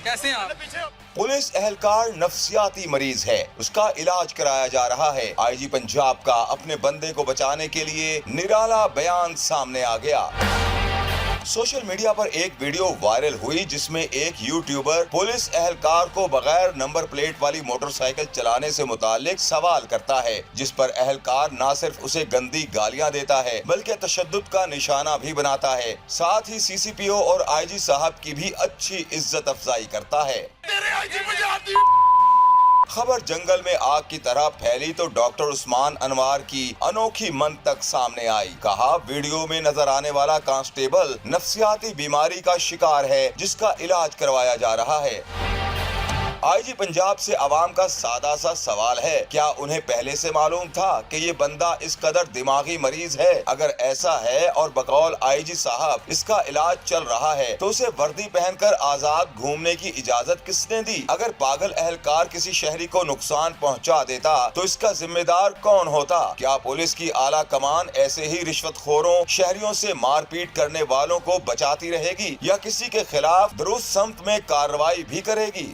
कैसे हैं आप? पुलिस एहलकार नफ्सियाती मरीज है, उसका इलाज कराया जा रहा है। आईजी पंजाब का अपने बंदे को बचाने के लिए निराला बयान सामने आ गया। सोशल मीडिया पर एक वीडियो वायरल हुई जिसमें एक यूट्यूबर पुलिस एहलकार को बगैर नंबर प्लेट वाली मोटरसाइकिल चलाने से मुतालिक सवाल करता है, जिस पर एहलकार न सिर्फ उसे गंदी गालियां देता है बल्कि तशद्दुद का निशाना भी बनाता है। साथ ही सीसीपीओ और आईजी साहब की भी अच्छी इज्जत अफजाई करता है। खबर जंगल में आग की तरह फैली तो डॉक्टर उस्मान अनवार की अनोखी मंतक सामने आई। कहा, वीडियो में नजर आने वाला कांस्टेबल नफ्सियाती बीमारी का शिकार है जिसका इलाज करवाया जा रहा है। आईजी पंजाब से आवाम का सादा सा सवाल है, क्या उन्हें पहले से मालूम था कि ये बंदा इस कदर दिमागी मरीज है? अगर ऐसा है और बकौल आईजी साहब इसका इलाज चल रहा है तो उसे वर्दी पहनकर आजाद घूमने की इजाजत किसने दी? अगर पागल एहलकार किसी शहरी को नुकसान पहुंचा देता तो इसका जिम्मेदार कौन होता? क्या पुलिस की आला कमान ऐसे ही रिश्वतखोरों, शहरियों से मारपीट करने वालों को बचाती रहेगी या किसी के खिलाफ दुरुस्त सम्त में कार्रवाई भी करेगी?